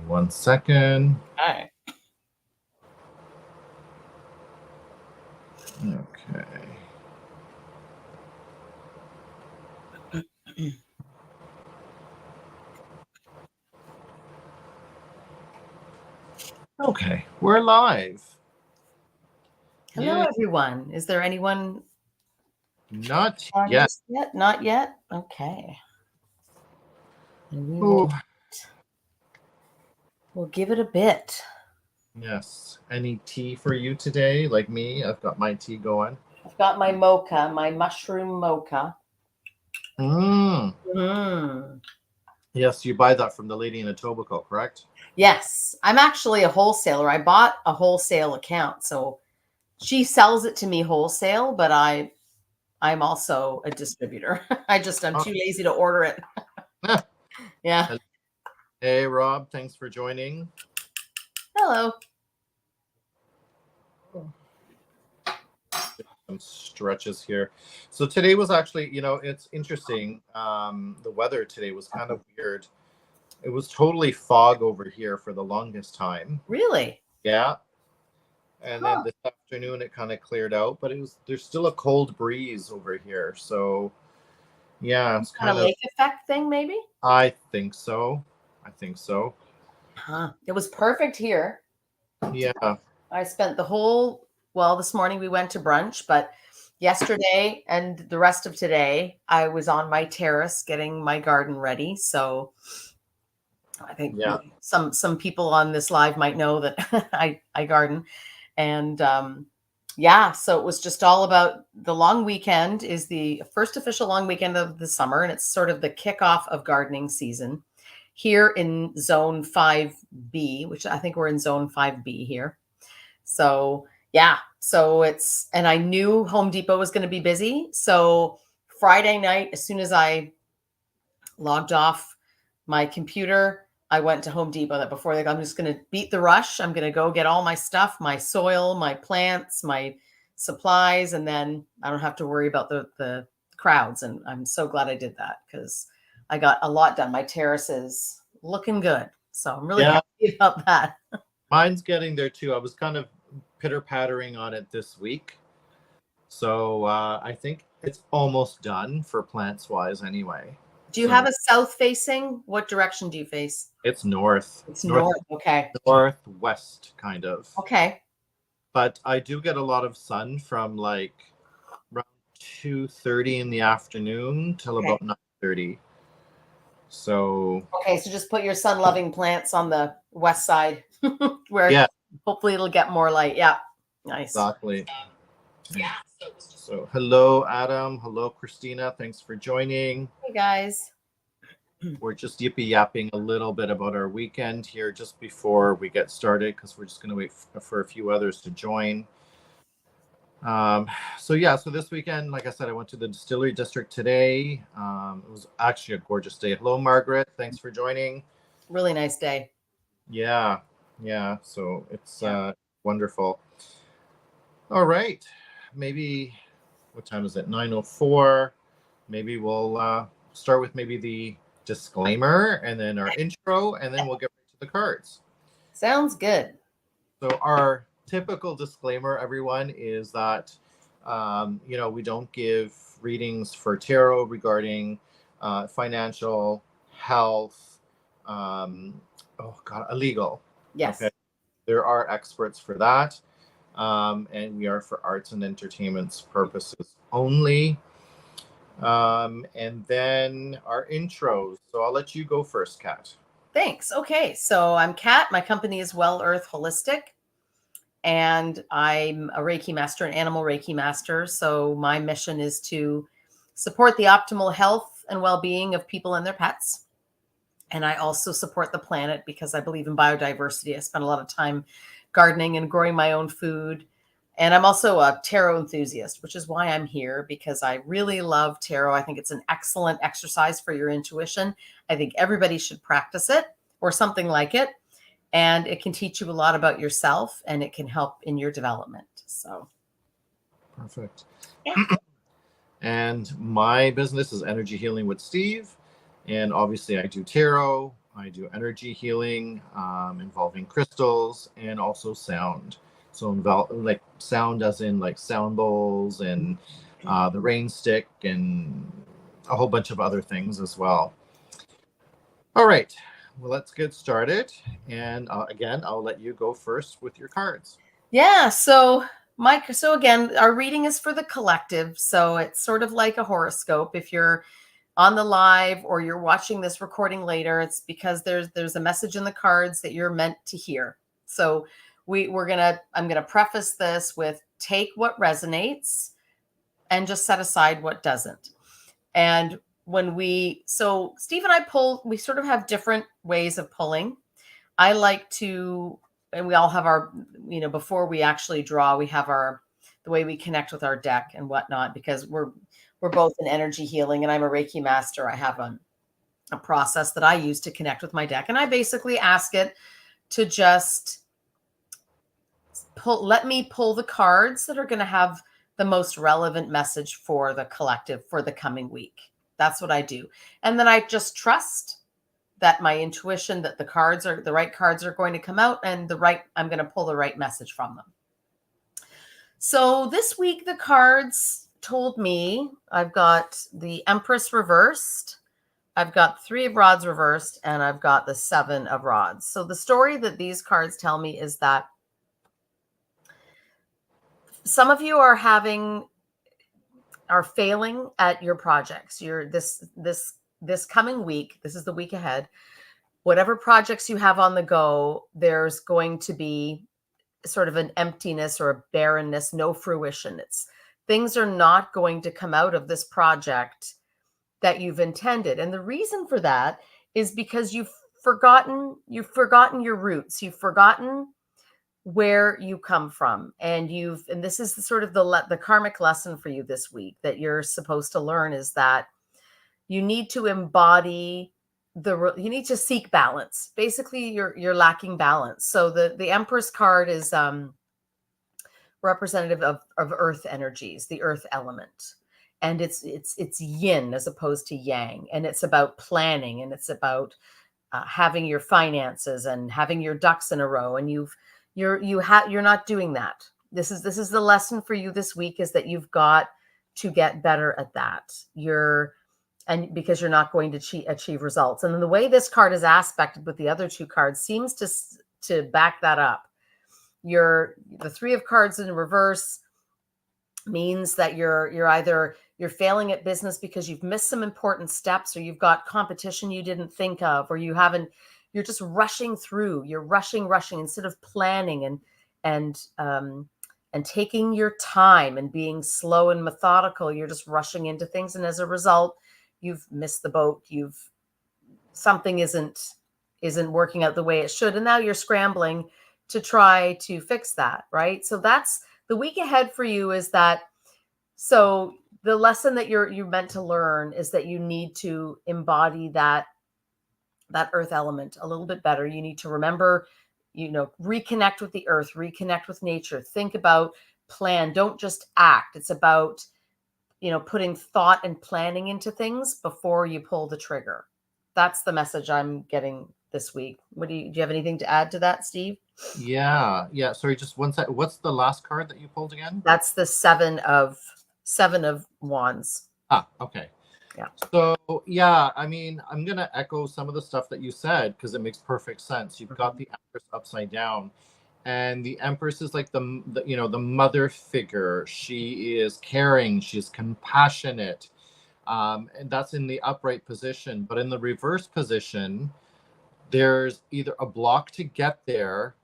1 second. Hi. Okay. Okay, we're live. Hello, Yay. everyone. Is there anyone Not on yet. just yet? Not yet? Okay. And Ooh, we'll give it a bit. yes. Any tea for you today? Like me, I've got my tea going. I've got my mocha, my mushroom mocha. Mm. Mm. Yes, you buy that from the lady in Etobicoke, correct? Yes, I'm actually a wholesaler. I bought a wholesale account, so she sells it to me wholesale, but I'm also a distributor. I'm Oh. too lazy to order it. Yeah. Hey, Rob, thanks for joining. Hello. Some stretches here. So today was actually, it's interesting. The weather today was kind of weird. It was totally fog over here for the longest time. Really? Yeah. And then Huh. this afternoon it kind of cleared out, but there's still a cold breeze over here. So yeah, it's Kind of kind of, lake effect thing, maybe? I think so. I think so. Huh. It was perfect here. Yeah. I spent this morning we went to brunch, but yesterday and the rest of today, I was on my terrace getting my garden ready. So I think Yeah. some people on this live might know that I garden. And so it was just all about the long weekend is the first official long weekend of the summer, and it's sort of the kickoff of gardening season here in zone 5B, which I think we're in zone 5B here. So and I knew Home Depot was going to be busy. So Friday night, as soon as I logged off my computer, I went to Home Depot. That before I'm just going to beat the rush. I'm going to go get all my stuff, my soil, my plants, my supplies, and then I don't have to worry about the crowds. And I'm so glad I did that because I got a lot done. My terrace is looking good. So I'm really happy about that. Mine's getting there too. I was kind of pitter-pattering on it this week. So I think it's almost done for plants wise anyway. Do you have a south facing? What direction do you face? It's north. It's north. Okay. Northwest kind of. Okay. But I do get a lot of sun from like around 2:30 in the afternoon till about 9:30. So so just put your sun-loving plants on the west side where hopefully it'll get more light. Yeah. Nice. Exactly. Yeah. So hello, Adam. Hello, Christina. Thanks for joining. Hey, guys. We're just yippee-yapping a little bit about our weekend here just before we get started because we're just going to wait for a few others to join. So this weekend, like I said, I went to the Distillery District today. It was actually a gorgeous day. Hello, Margaret. Thanks for joining. Really nice day. Yeah. So it's wonderful. All right. Maybe, what time is it? 9:04. Maybe we'll start with maybe the disclaimer and then our intro, and then we'll get right to the cards. Sounds good. So our typical disclaimer, everyone, is that we don't give readings for tarot regarding financial, health, illegal. Yes. Okay. There are experts for that, and we are for arts and entertainment purposes only. And then our intros. So I'll let you go first, Kat. Thanks. Okay. So I'm Kat. My company is Well Earth Holistic, and I'm a Reiki master, an animal Reiki master. So my mission is to support the optimal health and well-being of people and their pets. And I also support the planet because I believe in biodiversity. I spend a lot of time gardening and growing my own food. And I'm also a tarot enthusiast, which is why I'm here, because I really love tarot. I think it's an excellent exercise for your intuition. I think everybody should practice it or something like it. And it can teach you a lot about yourself, and it can help in your development. So perfect. Yeah. And my business is Energy Healing with Steve. And obviously I do tarot. I do energy healing involving crystals and also sound. So like sound as in like sound bowls and the rain stick and a whole bunch of other things as well. All right, well, let's get started. And again, I'll let you go first with your cards. Yeah. So, Mike, so again, our reading is for the collective. So it's sort of like a horoscope. If you're on the live or you're watching this recording later, it's because there's a message in the cards that you're meant to hear. So I'm gonna preface this with take what resonates and just set aside what doesn't. And so Steve and I we sort of have different ways of pulling. I like to, and we all have our, before we actually draw, we have the way we connect with our deck and whatnot, because we're both in energy healing and I'm a Reiki master. I have a process that I use to connect with my deck. And I basically ask it to just let me pull the cards that are going to have the most relevant message for the collective for the coming week. That's what I do. And then I just trust that my intuition, that the right cards are going to come out and I'm going to pull the right message from them. So this week, the cards told me I've got the Empress reversed, I've got 3 of Rods reversed, and I've got the 7 of Rods. So the story that these cards tell me is that some of you are failing at your projects. This coming week, this is the week ahead, whatever projects you have on the go, there's going to be sort of an emptiness or a barrenness, no fruition. Things are not going to come out of this project that you've intended. And the reason for that is because you've forgotten your roots. You've forgotten where you come from. And this is sort of the karmic lesson for you this week that you're supposed to learn, is that you need to embody you need to seek balance. Basically, you're lacking balance. So the Empress card is representative of earth energies, the earth element. And it's yin as opposed to yang. And it's about planning, and it's about having your finances and having your ducks in a row. And you're not doing that. This is the lesson for you this week, is that you've got to get better at that. Because you're not going to achieve results. And then the way this card is aspected with the other 2 cards seems to back that up. The 3 of cards in reverse means that you're failing at business because you've missed some important steps, or you've got competition you didn't think of, or you're just rushing through. You're rushing instead of planning and taking your time and being slow and methodical. You're just rushing into things, and as a result, you've missed the boat. Something isn't working out the way it should, and now you're scrambling to try to fix that, right? So that's the week ahead for you. Is that so? The lesson that you're meant to learn is that you need to embody that earth element a little bit better. You need to remember, reconnect with the earth, reconnect with nature. Think about, plan. Don't just act. It's about putting thought and planning into things before you pull the trigger. That's the message I'm getting this week. Do you have anything to add to that, Steve? Yeah. Sorry, just one sec. What's the last card that you pulled again? That's the 7 of Wands. Okay. Yeah. So yeah, I mean, I'm gonna echo some of the stuff that you said because it makes perfect sense. You've got the Empress upside down. And the Empress is like the mother figure. She is caring. She's compassionate. And that's in the upright position. But in the reverse position, there's either a block to get there.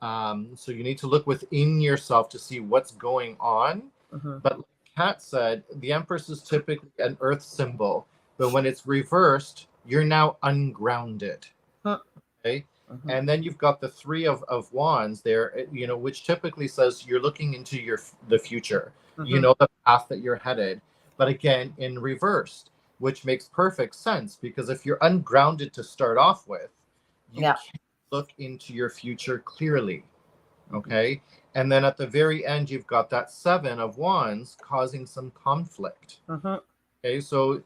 So you need to look within yourself to see what's going on. But like Kat said, the Empress is typically an earth symbol. But when it's reversed, you're now ungrounded. Okay. And then you've got the 3 of Wands there, which typically says you're looking into the future, the path that you're headed. But again, in reversed, which makes perfect sense, because if you're ungrounded to start off with, you can't look into your future clearly. Okay. And then at the very end, you've got that 7 of Wands causing some conflict. Okay. So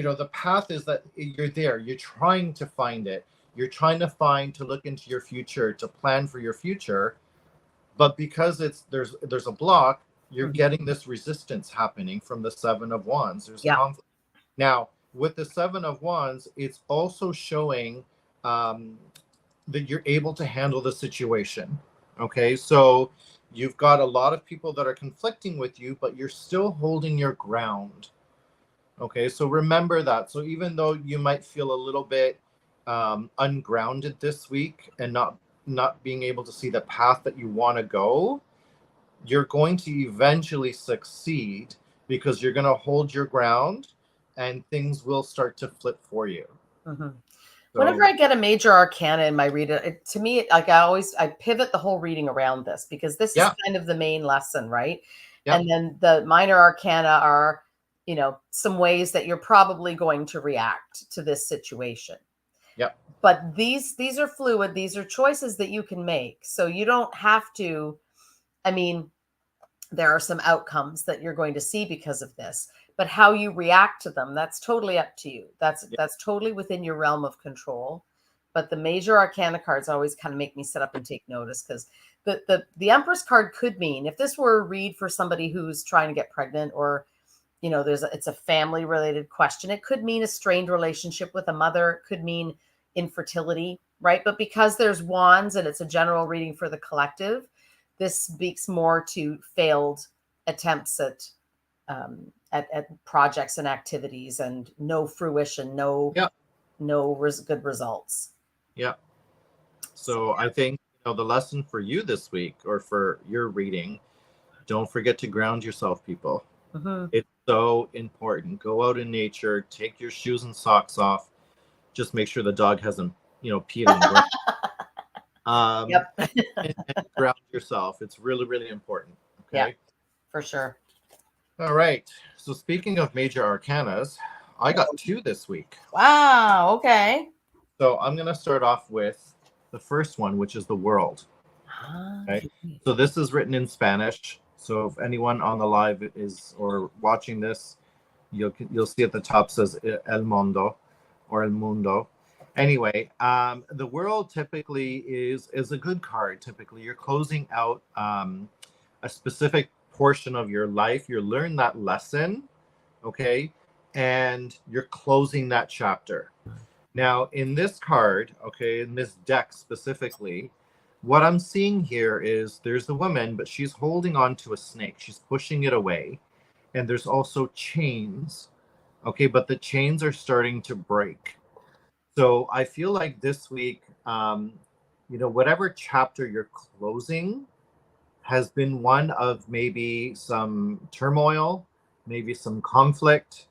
the path is that you're there, you're trying to find it, you're trying to look into your future, to plan for your future, but because there's a block, you're Mhm. getting this resistance happening from the 7 of Wands. There's Yeah. conflict. Now with the 7 of Wands, it's also showing um, that you're able to handle the situation. Okay, so you've got a lot of people that are conflicting with you, but you're still holding your ground. Okay, so remember that. So even though you might feel a little bit ungrounded this week and not being able to see the path that you want to go, you're going to eventually succeed because you're going to hold your ground and things will start to flip for you. Mhm. Whenever So I get a major arcana in my read, to me, like I pivot the whole reading around this because this is yeah, kind of the main lesson, right? yeah, And then the minor arcana are, some ways that you're probably going to react to this situation. yeah, But these are fluid. These are choices that you can make. So you don't have to, I mean, there are some outcomes that you're going to see because of this, but how you react to them, that's totally up to you. yeah, That's totally within your realm of control. But the major arcana cards always kind of make me sit up and take notice, because the Empress card could mean, if this were a read for somebody who's trying to get pregnant, or it's a family related question, it could mean a strained relationship with a mother, it could mean infertility, right? But because there's wands and it's a general reading for the collective, this speaks more to failed attempts at projects and activities, and no fruition, yeah, good results. yeah. So So I think the lesson for you this week, or for your reading, don't forget to ground yourself, people. yeah. Mhm. It's so important. Go out in nature, take your shoes and socks off. Just make sure the dog hasn't, peed on the ground. Yep. And ground yourself. It's really, really important. Yeah, Okay. for sure. All right. So speaking of major arcanas, I got two this week. Wow. Okay. So I'm going to start off with the first one, which is the World. Okay. Okay. So this is written in Spanish. So if anyone on the live is or watching this, you'll see at the top says El Mundo or El Mundo. Anyway, the World typically is a good card. Typically, you're closing out a specific portion of your life. You learn that lesson, okay, and you're closing that chapter. Now, in this card, okay, in this deck specifically, what I'm seeing here is there's the woman, but she's holding on to a snake. She's pushing it away. And there's also chains, okay, but the chains are starting to break. So I feel like this week, whatever chapter you're closing has been one of maybe some turmoil, maybe some conflict,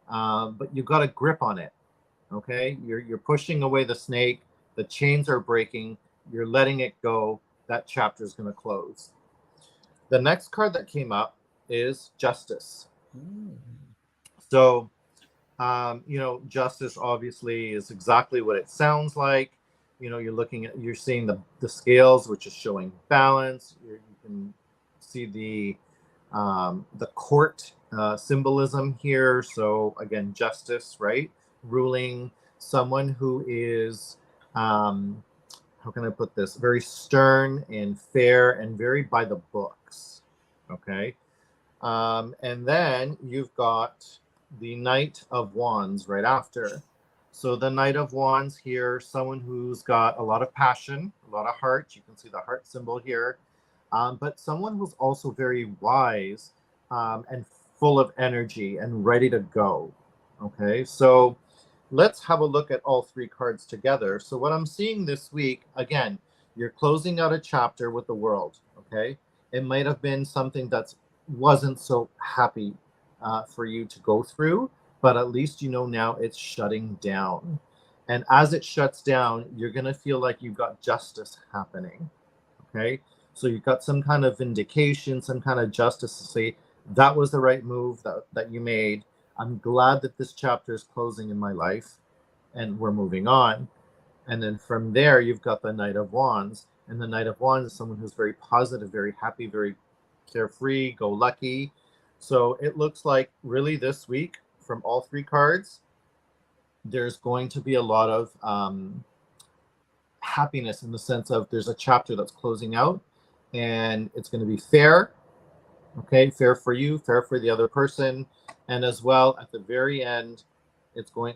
but you've got a grip on it. Okay, you're pushing away the snake. The chains are breaking. You're letting it go. That chapter is going to close. The next card that came up is Justice. Mm. So, justice obviously is exactly what it sounds like. You're seeing the scales, which is showing balance. You can see the court symbolism here. So again, justice, right? Ruling, someone who is, how can I put this? Very stern and fair and very by the books. Okay. And then you've got the Knight of Wands right after. So the Knight of Wands here, someone who's got a lot of passion, a lot of heart. You can see the heart symbol here. But someone who's also very wise and full of energy and ready to go. Okay, so let's have a look at all three cards together. So what I'm seeing this week, again, you're closing out a chapter with the World. Okay, it might have been something that's wasn't so happy for you to go through, but at least now it's shutting down. And as it shuts down, you're going to feel like you've got justice happening. Okay. So you've got some kind of vindication, some kind of justice to say that was the right move that you made. I'm glad that this chapter is closing in my life and we're moving on. And then from there, you've got the Knight of Wands. And the Knight of Wands is someone who's very positive, very happy, very carefree, go lucky. So it looks like really this week from all three cards, there's going to be a lot of happiness in the sense of there's a chapter that's closing out, and it's going to be fair. Okay, fair for you, fair for the other person, and as well at the very end, it's going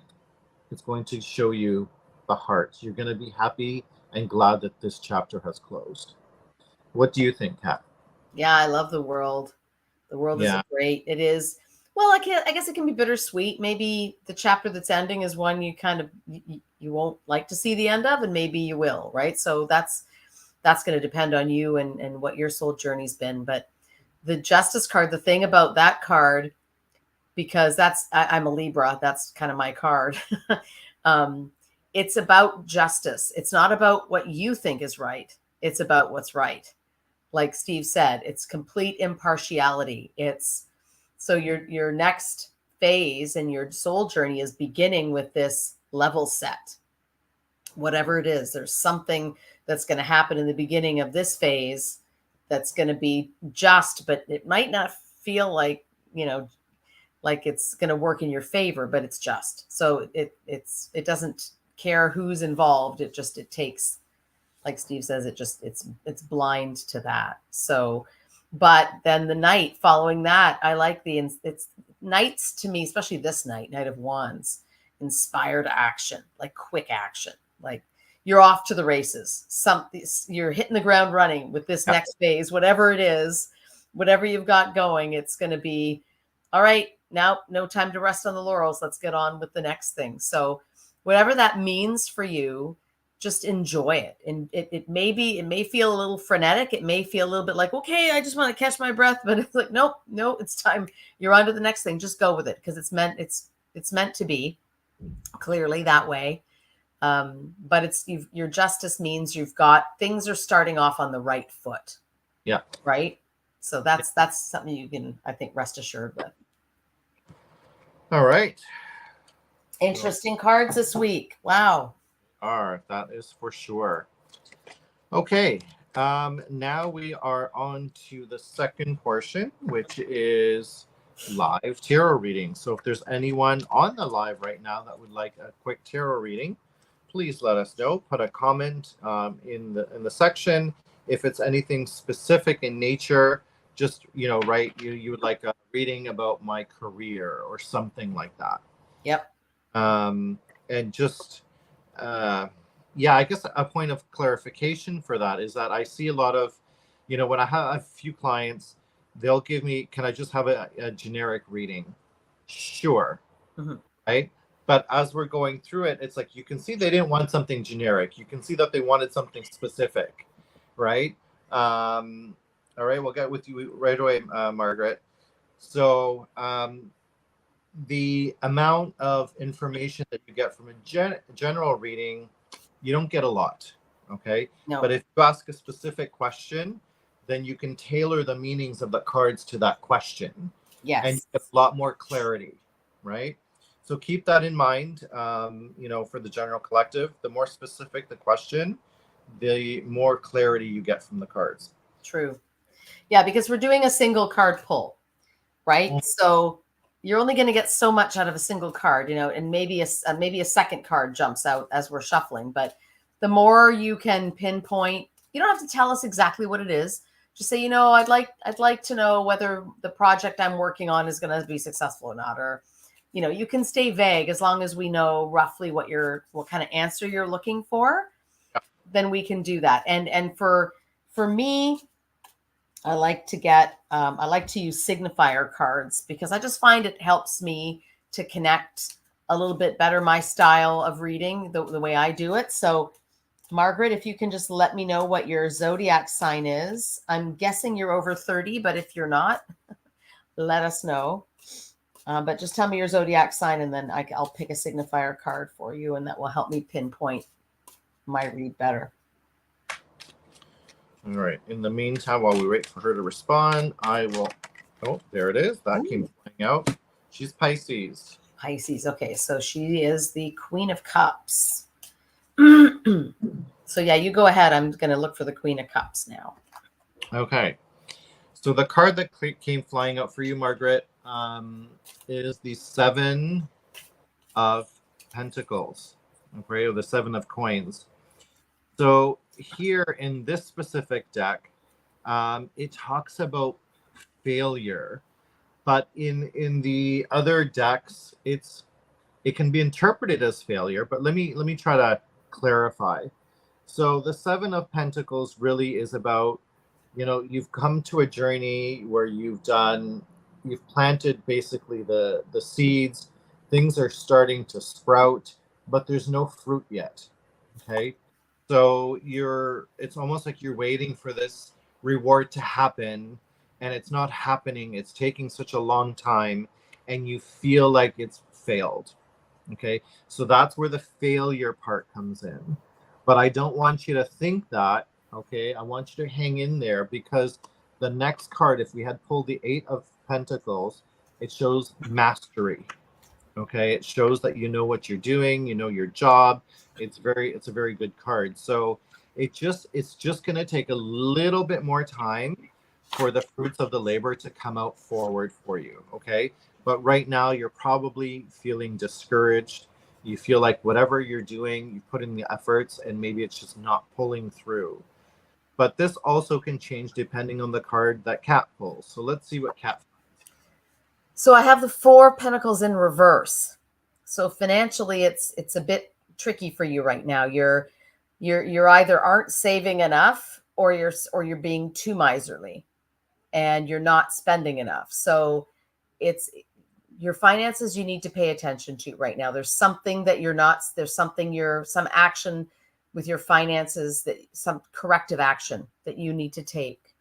to show you the heart. You're going to be happy and glad that this chapter has closed. What do you think, Kat? Yeah, I love the world. The world is Yeah. great. It is. Well, I guess it can be bittersweet. Maybe the chapter that's ending is one you kind of you won't like to see the end of, and maybe you will, right? So that's going to depend on you and what your soul journey's been. But the Justice card, the thing about that card, because I'm a Libra, that's kind of my card. It's about justice. It's not about what you think is right. It's about what's right. Like Steve said, it's complete impartiality. It's so your next phase in your soul journey is beginning with this level set. Whatever it is, there's something that's going to happen in the beginning of this phase that's going to be just, but it might not feel like, like it's going to work in your favor, but it's just. So it doesn't care who's involved. It takes, like Steve says, it's blind to that. So, but then the night following that, I like it's nights to me, especially this Knight of Wands, inspired action, like quick action, like you're off to the races. You're hitting the ground running with this next phase, whatever it is, whatever you've got going, it's going to be all right. Now, no time to rest on the laurels. Let's get on with the next thing. So whatever that means for you, just enjoy it. And it may feel a little frenetic. It may feel a little bit like, okay, I just want to catch my breath, but it's like, no, it's time. You're on to the next thing. Just go with it. Because it's meant to be clearly that way. But your justice means you've got, things are starting off on the right foot. Yeah. Right. So that's something you can, I think, rest assured with. All right. Interesting cards this week. Wow. That is for sure. Okay. Now we are on to the second portion, which is live tarot reading. So if there's anyone on the live right now that would like a quick tarot reading, please let us know. Put a comment in the section. If it's anything specific in nature, just write you would like a reading about my career or something like that. Yep. And just I guess a point of clarification for that is that I see a lot of, when I have a few clients, they'll give me, can I just have a generic reading? Sure. Mm-hmm. Right. But as we're going through it, it's like you can see they didn't want something generic. You can see that they wanted something specific. Right. All right. We'll get with you right away, Margaret. So the amount of information that you get from a general reading, you don't get a lot. Okay. No. But if you ask a specific question, then you can tailor the meanings of the cards to that question. Yes. And you get a lot more clarity. Right. So keep that in mind. For the general collective, the more specific the question, the more clarity you get from the cards. True. Yeah, because we're doing a single card pull, right? Mm-hmm. So you're only going to get so much out of a single card, and maybe a second card jumps out as we're shuffling. But the more you can pinpoint, you don't have to tell us exactly what it is. Just say, I'd like to know whether the project I'm working on is going to be successful or not, or you can stay vague as long as we know roughly what kind of answer you're looking for. Yeah. Then we can do that. And for me, I like to use signifier cards because I just find it helps me to connect a little bit better my style of reading, the way I do it. So Margaret, if you can just let me know what your zodiac sign is. I'm guessing you're over 30, but if you're not, let us know. But just tell me your zodiac sign and then I'll pick a signifier card for you, and that will help me pinpoint my read better. All right. In the meantime, while we wait for her to respond, I will. Oh, there it is. That came flying out. She's Pisces. Pisces. Okay. So she is the Queen of Cups. So yeah, you go ahead. I'm going to look for the Queen of Cups now. Okay. So the card that came flying out for you, Margaret, is the Seven of Pentacles, okay, or the Seven of Coins. So here in this specific deck, it talks about failure, but in the other decks, it can be interpreted as failure. But let me try to clarify. So the Seven of Pentacles really is about, you've come to a journey where you've planted basically the seeds. Things are starting to sprout, but there's no fruit yet. Okay. So it's almost like you're waiting for this reward to happen, and it's not happening. It's taking such a long time, and you feel like it's failed. Okay. So that's where the failure part comes in. But I don't want you to think that. Okay. I want you to hang in there, because the next card, if we had pulled the Eight of Pentacles, it shows mastery. Okay. It shows that you know what you're doing, you know your job. It's a very good card. So it's just going to take a little bit more time for the fruits of the labor to come out forward for you. Okay. But right now you're probably feeling discouraged. You feel like whatever you're doing, you put in the efforts, and maybe it's just not pulling through. But this also can change depending on the card that Kat pulls. So let's see what Kat. So I have the Four of Pentacles in reverse. So financially, it's a bit tricky for you right now. You're either aren't saving enough, or you're being too miserly, and you're not spending enough. So it's your finances you need to pay attention to right now. There's something that some action with your finances, that some corrective action that you need to take.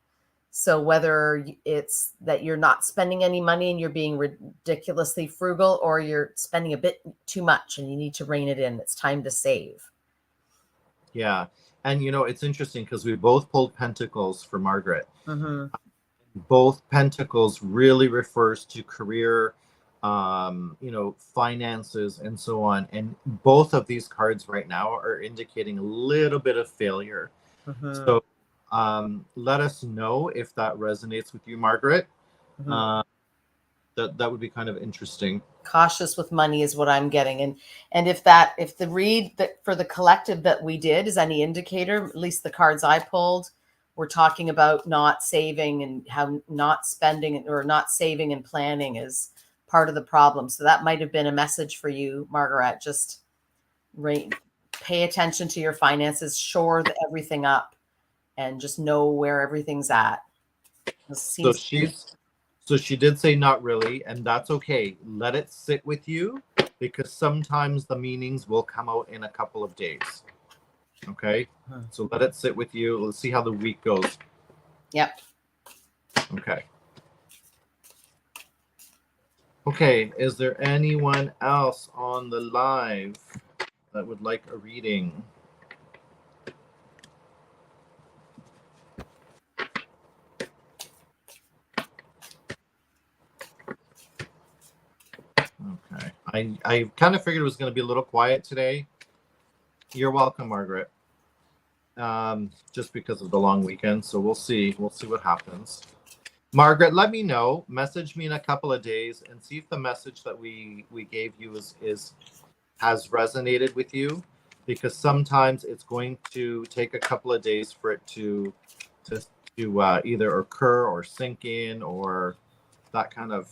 So whether it's that you're not spending any money and you're being ridiculously frugal, or you're spending a bit too much and you need to rein it in, it's time to save. Yeah. And it's interesting because we both pulled Pentacles for Margaret. Mm-hmm. Both Pentacles really refers to career, finances and so on. And both of these cards right now are indicating a little bit of failure. Mm-hmm. So let us know if that resonates with you, Margaret. Mm-hmm. That would be kind of interesting. Cautious with money is what I'm getting. And if the read that for the collective that we did is any indicator, at least the cards I pulled, we're talking about not saving, and how not spending or not saving and planning is part of the problem. So that might have been a message for you, Margaret. Just pay attention to your finances, shore everything up, and just know where everything's at. So she did say not really, and that's okay. Let it sit with you, because sometimes the meanings will come out in a couple of days. Okay. So let it sit with you. Let's see how the week goes. Yep. Okay. Okay. Is there anyone else on the live that would like a reading? Okay. I kind of figured it was going to be a little quiet today. You're welcome, Margaret. Just because of the long weekend. So we'll see. We'll see what happens. Margaret, let me know. Message me in a couple of days and see if the message that we gave you has resonated with you, because sometimes it's going to take a couple of days for it to either occur or sink in, or that kind of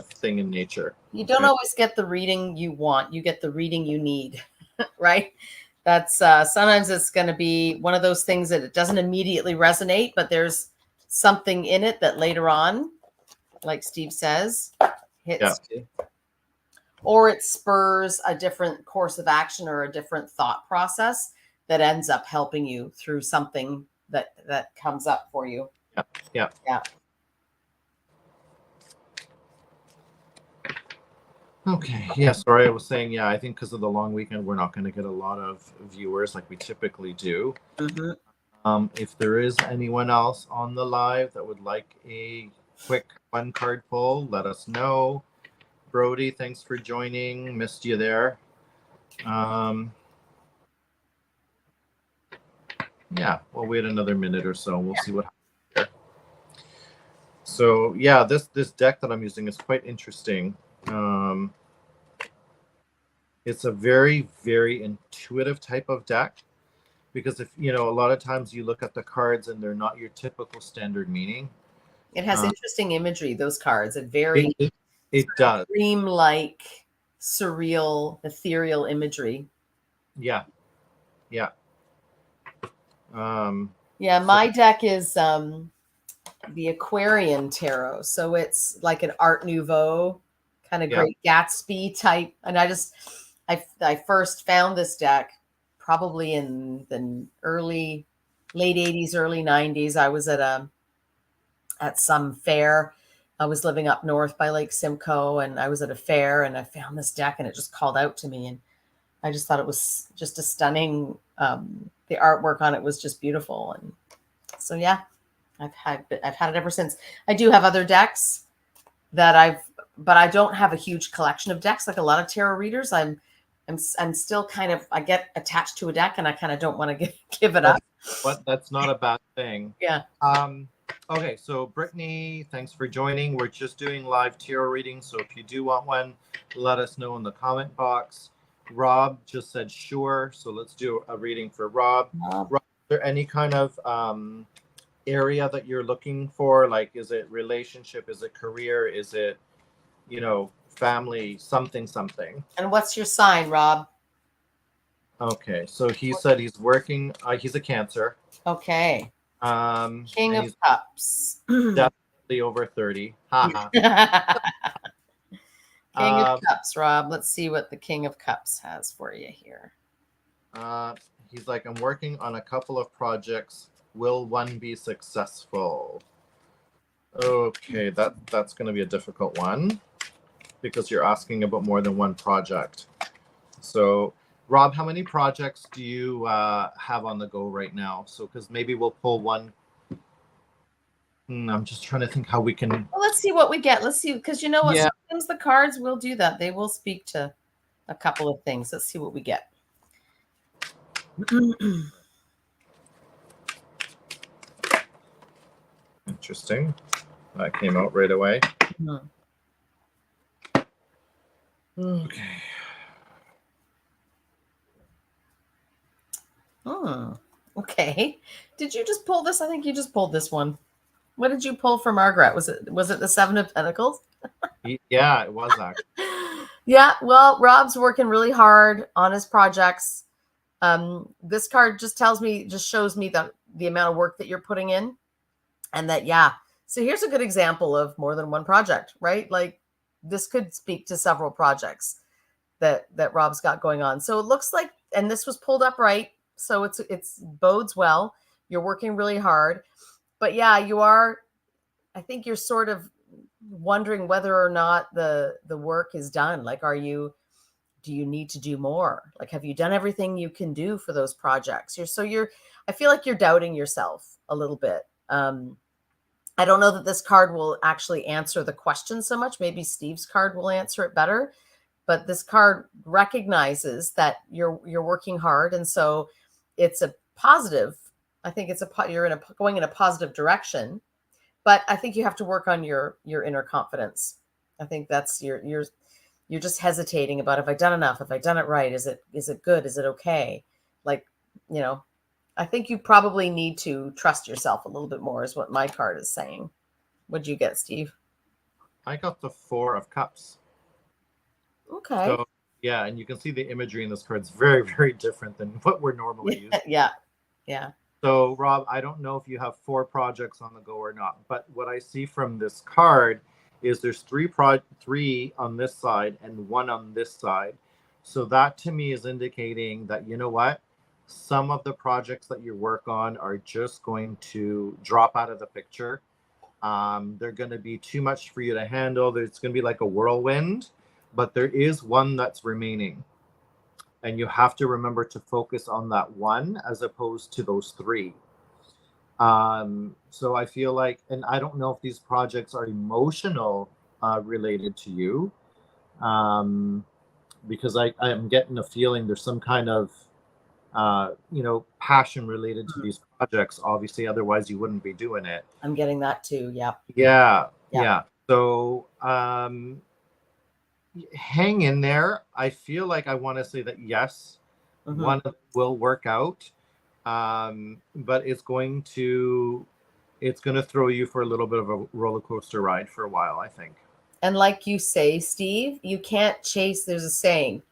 thing in nature. You don't always get the reading you want. You get the reading you need, right? That's sometimes it's going to be one of those things that it doesn't immediately resonate, but there's something in it that later on, like Steve says, hits you. Or it spurs a different course of action or a different thought process that ends up helping you through something that comes up for you. Yeah. Okay. Yeah. Sorry, I was saying, I think because of the long weekend, we're not going to get a lot of viewers like we typically do. Mm-hmm. If there is anyone else on the live that would like a quick one card pull, let us know. Brody, thanks for joining. Missed you there. We'll wait another minute or so. We'll see what happens here. So this deck that I'm using is quite interesting. It's a very, very intuitive type of deck because if you know, a lot of times you look at the cards and they're not your typical standard meaning. It has Uh, interesting imagery, those cards. A very it, it, it sort of does. dream-like, surreal, ethereal imagery. Yeah. Yeah. Um, Yeah, so my deck is the Aquarian Tarot. So it's like an Art Nouveau kind of yeah. Great Gatsby type. And I first found this deck probably in the late 80s, early 90s. I was at some fair. I was living up north by Lake Simcoe, and I was at a fair and I found this deck and it just called out to me. And I just thought it was just a stunning, the artwork on it was just beautiful. And so, yeah, I've had it ever since. I do have other decks but I don't have a huge collection of decks like a lot of tarot readers. I'm still kind of, I get attached to a deck and I kind of don't want to give it up. that's not a bad thing. Yeah. Okay, so Brittany, thanks for joining. We're just doing live tarot readings, so if you do want one, let us know in the comment box. Rob just said sure, so let's do a reading for Rob. Rob, is there any kind of area that you're looking for? Like, is it relationship? Is it career? Is it, you know, family? Something. And what's your sign, Rob? Okay, so he said he's working. He's a Cancer. Okay. King of he's Cups. definitely over 30. Haha. King of Cups, Rob. Let's see what the King of Cups has for you here. He's like, I'm working on a couple of projects. Will one be successful? Okay, that's going to be a difficult one because you're asking about more than one project. So, Rob, how many projects do you have on the go right now? So, because maybe we'll pull one. I'm just trying to think how we can. Well, let's see what we get. Let's see, because you know what? Yeah. Sometimes the cards will do that. They will speak to a couple of things. Let's see what we get. Interesting. That came out right away. Okay. Okay. Did you just pull this? I think you just pulled this one. What did you pull for Margaret? Was it the Seven of Pentacles? Yeah, it was actually. Yeah. Well, Rob's working really hard on his projects. This card just shows me the amount of work that you're putting in, and that, yeah. So here's a good example of more than one project, right? Like this could speak to several projects that Rob's got going on. So it looks like, and this was pulled up right. So it's bodes well. You're working really hard, but yeah, you are. I think you're sort of wondering whether or not the work is done. Like, do you need to do more? Like, have you done everything you can do for those projects? I feel like you're doubting yourself a little bit. I don't know that this card will actually answer the question so much. Maybe Steve's card will answer it better, but this card recognizes that you're working hard. And so it's a positive. I think you're going in a positive direction, but I think you have to work on your inner confidence. I think that's you're just hesitating about, have I done enough? Have I done it right? Is it good? Is it okay? Like, you know, I think you probably need to trust yourself a little bit more is what my card is saying. What'd you get, Steve? I got the Four of Cups. Okay. So, yeah, and you can see the imagery in this card is very, very different than what we're normally using. Yeah. Yeah. So, Rob, I don't know if you have 4 projects on the go or not, but what I see from this card is there's 3 on this side and 1 on this side. So that to me is indicating that, you know what, some of the projects that you work on are just going to drop out of the picture. They're going to be too much for you to handle. It's going to be like a whirlwind, but there is one that's remaining. And you have to remember to focus on that one as opposed to those 3. So I feel like, and I don't know if these projects are emotional related to you, because I am getting a feeling there's some kind of, passion related to these projects. Obviously, otherwise you wouldn't be doing it. I'm getting that too. Yeah. Yeah. So, hang in there. I feel like I want to say that yes, Mhm. one of them will work out, but it's going to throw you for a little bit of a roller coaster ride for a while, I think. And like you say, Steve, you can't chase, there's a saying,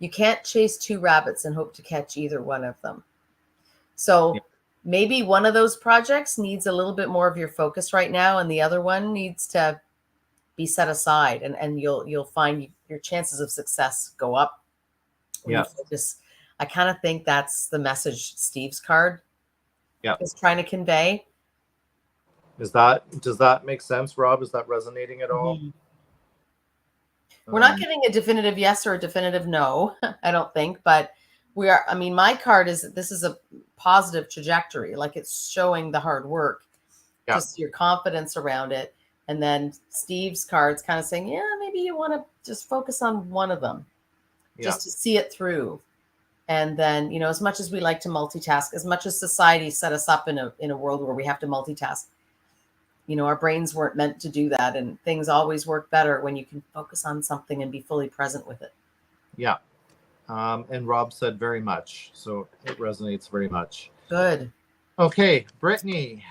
you can't chase two rabbits and hope to catch either one of them. Yeah. So maybe one of those projects needs a little bit more of your focus right now, and the other one needs to be set aside, and you'll find your chances of success go up when you Yeah. focus. I kind of think that's the message Steve's card Yeah. is trying to convey. Does that make sense, Rob? Is that resonating at all? Mhm. We're not Um, getting a definitive yes or a definitive no, I don't think, but we are. I mean, my card is this is a positive trajectory, like it's showing the hard work, yeah. just your confidence around it. And then Steve's card's kind of saying, yeah, maybe you want to just focus on one of them, Yeah. just to see it through. And then, as much as we like to multitask, as much as society set us up in a world where we have to multitask, our brains weren't meant to do that, and things always work better when you can focus on something and be fully present with it. Yeah. And Rob said very much, so it resonates very much. Good. Okay, Brittany,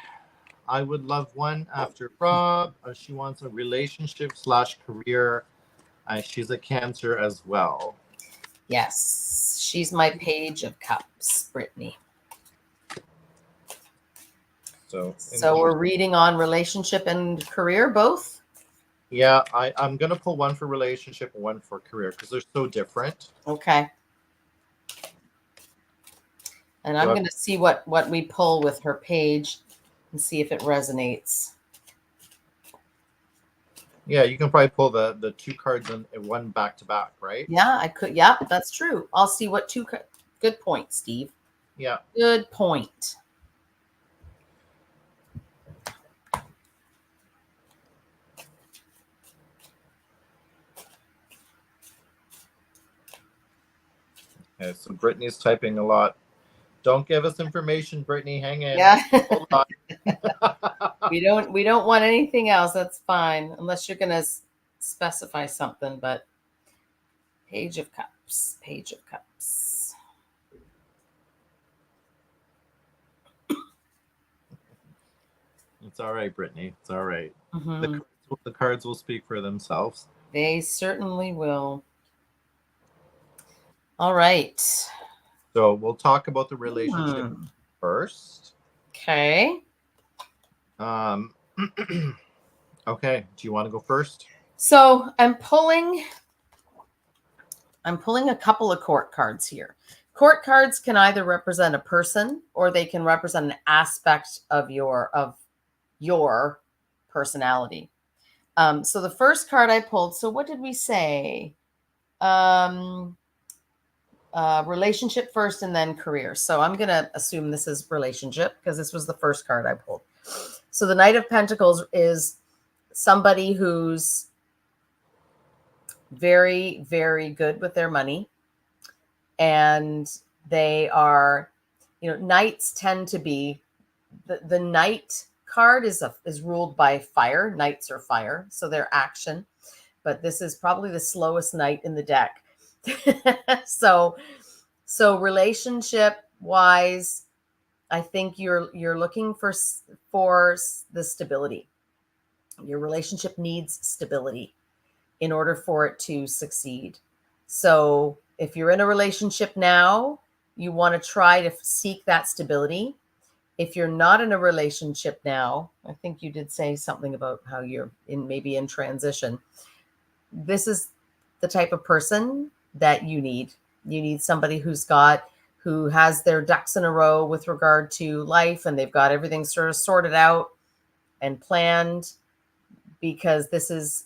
I would love one after Rob. She wants a relationship/career. She's a Cancer as well. Yes, she's my Page of Cups, Brittany. So we're reading on relationship and career both. Yeah, I'm gonna pull one for relationship and one for career because they're so different. Okay. And I'm going to see what we pull with her page and see if it resonates. Yeah, you can probably pull the two cards in one back to back, right? Yeah, I could. Yeah, that's true. I'll see what two. Good point, Steve. Yeah. Good point. Okay, so Brittany's typing a lot. Don't give us information, Brittany. Hang in. Yeah. Hold on. we don't want anything else. That's fine, unless you're gonna specify something. But Page of Cups. Page of Cups. It's all right, Brittany. It's all right. Mm-hmm. The cards will speak for themselves. They certainly will. All right. So we'll talk about the relationship first. Okay. Okay. Do you want to go first? So I'm pulling a couple of court cards here. Court cards can either represent a person or they can represent an aspect of your personality. So the first card I pulled. So what did we say? Relationship first and then career. So I'm going to assume this is relationship because this was the first card I pulled. So the Knight of Pentacles is somebody who's very, very good with their money. And they are, knights tend to be, the knight card is ruled by fire. Knights are fire, so they're action. But this is probably the slowest knight in the deck. So relationship wise, I think you're looking for the stability. Your relationship needs stability in order for it to succeed. So if you're in a relationship now, you want to try to seek that stability. If you're not in a relationship now, I think you did say something about how you're maybe in transition. This is the type of person that you need. You need somebody who has their ducks in a row with regard to life, and they've got everything sort of sorted out and planned, because this is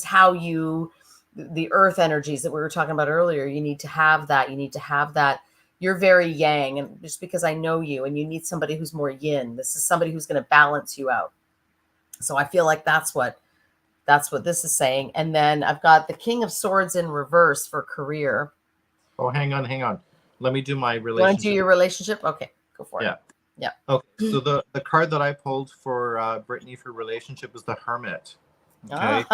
how the earth energies that we were talking about earlier, you need to have that. You're very yang, and just because I know you, and you need somebody who's more yin. This is somebody who's going to balance you out. So I feel like that's what this is saying. And then I've got the King of Swords in reverse for career. Oh, hang on. Let me do my relationship. You want to do your relationship? Okay, go for it. Yeah. Okay, so the card that I pulled for Brittany for relationship is the Hermit. Okay.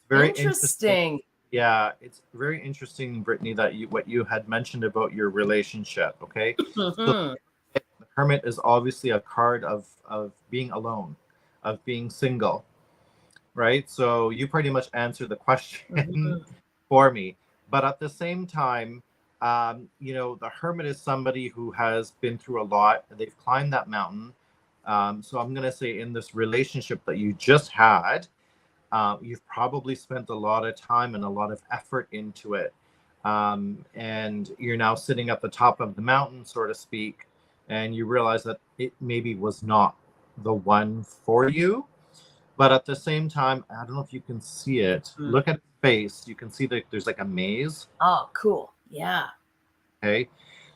very interesting. Interesting. Yeah, it's very interesting, Brittany, that what you had mentioned about your relationship. Okay, so Mhm. the Hermit is obviously a card of being alone, of being single, right? So you pretty much answered the question Mhm. for me. But at the same time, the Hermit is somebody who has been through a lot. They've climbed that mountain. So I'm going to say in this relationship that you just had, you've probably spent a lot of time and a lot of effort into it. And you're now sitting at the top of the mountain, so to speak, and you realize that it maybe was not the one for you. But at the same time, I don't know if you can see it. Mm. Look at his face. You can see that there's like a maze. Oh, cool. Yeah. Okay.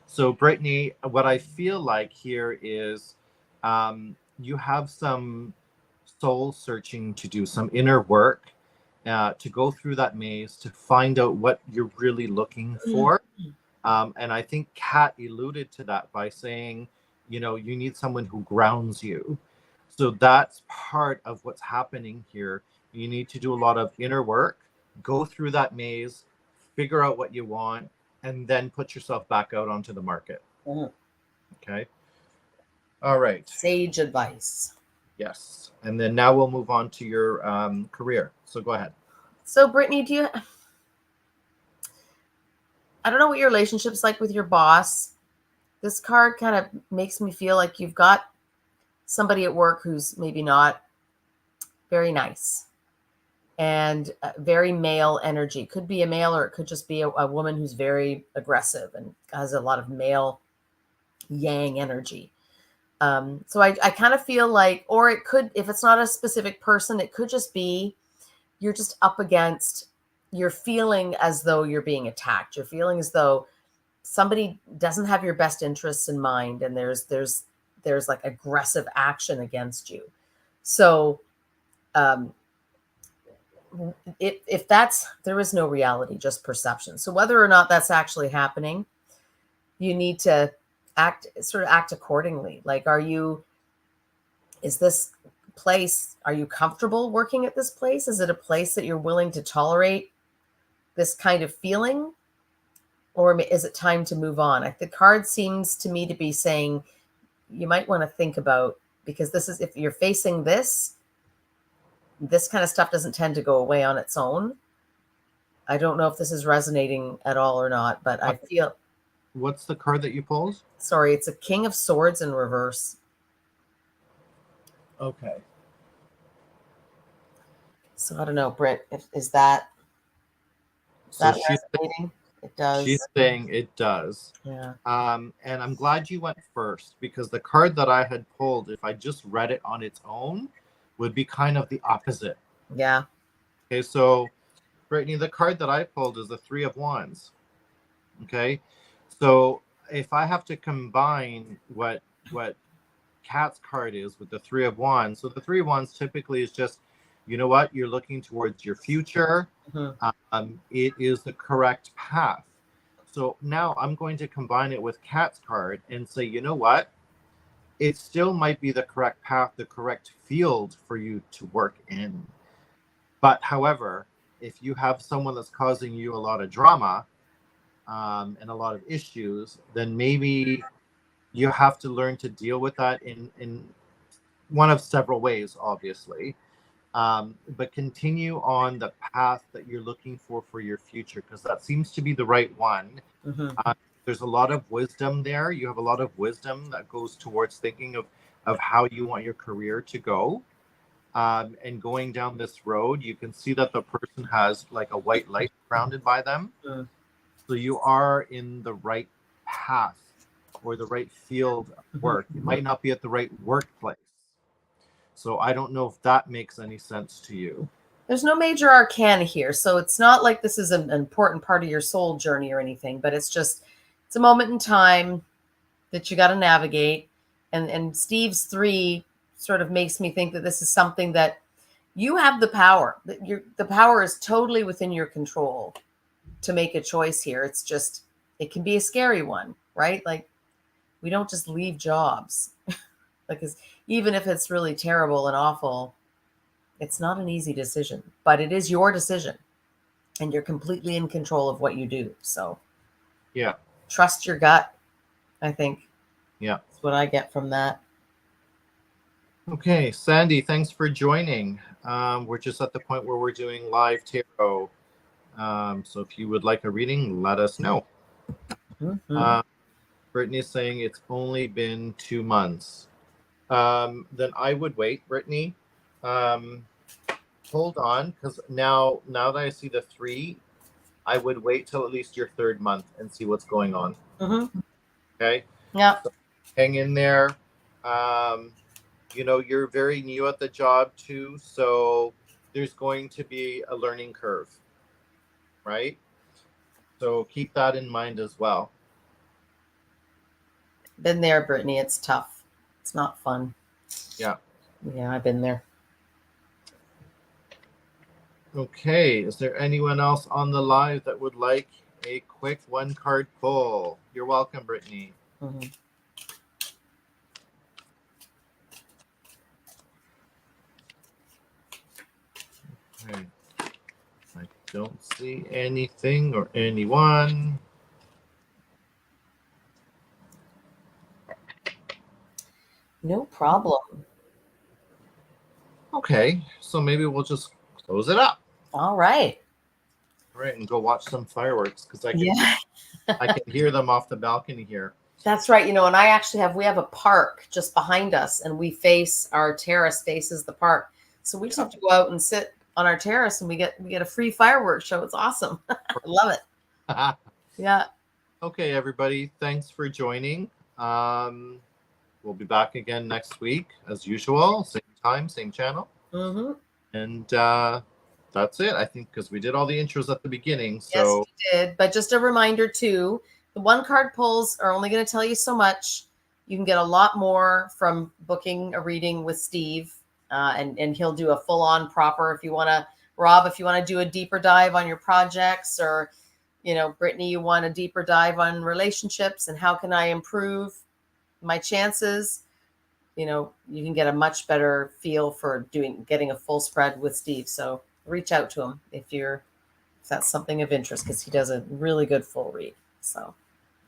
So, Brittany, what I feel like here is you have some soul searching to do, some inner work to go through that maze to find out what you're really looking Mm. for. And I think Kat alluded to that by saying, you need someone who grounds you. So that's part of what's happening here. You need to do a lot of inner work, go through that maze, figure out what you want, and then put yourself back out onto the market. Mhm. Okay. All right. Sage advice. Yes. And then now we'll move on to your career. So go ahead. So, Brittany, I don't know what your relationship's like with your boss. This card kind of makes me feel like you've got somebody at work who's maybe not very nice and very male energy. Could be a male, or it could just be a woman who's very aggressive and has a lot of male yang energy. So I kind of feel like, or it could, if it's not a specific person, it could just be you're just up against, you're feeling as though you're being attacked. You're feeling as though somebody doesn't have your best interests in mind, and there's like aggressive action against you. So um, if that's, there is no reality, just perception. So whether or not that's actually happening, you need to act accordingly. Like, is this place, are you comfortable working at this place? Is it a place that you're willing to tolerate this kind of feeling? Or is it time to move on? The card seems to me to be saying you might want to think about, because this is, if you're facing this kind of stuff doesn't tend to go away on its own. I don't know if this is resonating at all or not, but I feel, What's the card that you pulled? sorry, it's a King of Swords in reverse. Okay. So I don't know, Britt, is that So resonating? It she's does. saying it does. Yeah. And I'm glad you went first, because the card that I had pulled, if I just read it on its own, would be kind of the opposite. Yeah. Okay, so Brittany, the card that I pulled is the Three of Wands. Okay, so if I have to combine what Kat's card is with the Three of Wands, so the Three of Wands typically is just, what you're looking towards your future. Mhm. It is the correct path. So now I'm going to combine it with Kat's card and say, you know what? It still might be the correct path, the correct field for you to work in. But however, if you have someone that's causing you a lot of drama and a lot of issues, then maybe you have to learn to deal with that in one of several ways, obviously. But continue on the path that you're looking for your future, because that seems to be the right one. Mhm. There's a lot of wisdom there. You have a lot of wisdom that goes towards thinking of how you want your career to go. And going down this road, you can see that the person has like a white light surrounded by them. Mhm. So you are in the right path or the right field of work. It might not be at the right workplace. So I don't know if that makes any sense to you. There's no major arcana here, so it's not like this is an important part of your soul journey or anything, but it's a moment in time that you got to navigate. And Steve's 3 sort of makes me think that this is something that you have the power. That the power is totally within your control to make a choice here. It's just, it can be a scary one, right? Like, we don't just leave jobs. Like, even if it's really terrible and awful, It's not an easy decision, but it is your decision. And you're completely in control of what you do. So Yeah. trust your gut, I think. Yeah. That's what I get from that. Okay, Sandy, thanks for joining. We're just at the point where we're doing live tarot. So if you would like a reading, let us know. Mhm. Brittany's saying it's only been 2 months. Then I would wait, Brittany. Hold on, because now that I see the 3, I would wait till at least your 3rd month and see what's going on. Mhm. Okay. Yeah. So hang in there. You're very new at the job too, so there's going to be a learning curve, right? So keep that in mind as well. Been there, Brittany. It's tough. It's not fun. Yeah. Yeah, I've been there. Okay. Is there anyone else on the live that would like a quick 1-card pull? You're welcome, Brittany. Mhm. Okay. I don't see anything or anyone. No problem. Okay. So maybe we'll just close it up. All right. All right, and go watch some fireworks because I can Yeah. I can hear them off the balcony here. That's right. And I actually we have a park just behind us, and our terrace faces the park. So we just have to go out and sit on our terrace, and we get a free fireworks show. It's awesome. I love it. Yeah. Okay, everybody, thanks for joining. We'll be back again next week as usual, same time, same channel. Mm-hmm. And that's it, I think, because we did all the intros at the beginning. So Yes, we did. But just a reminder too, the 1-card pulls are only going to tell you so much. You can get a lot more from booking a reading with Steve, and he'll do a full-on proper. If you want to, Rob, if you want to do a deeper dive on your projects, or Brittany, you want a deeper dive on relationships and how can I improve my chances. You can get a much better feel for getting a full spread with Steve. So reach out to him if that's something of interest, because he does a really good full read. So,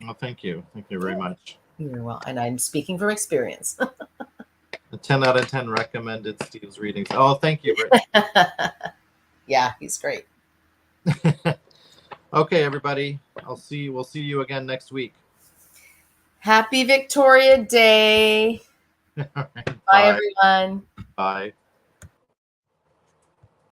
well, thank you very much. You're well, and I'm speaking from experience. A 10 out of 10 recommended Steve's readings. Oh, thank you, Brittany. Yeah, he's great. Okay, everybody. We'll see you again next week. Happy Victoria Day. All right, Bye, everyone. Bye.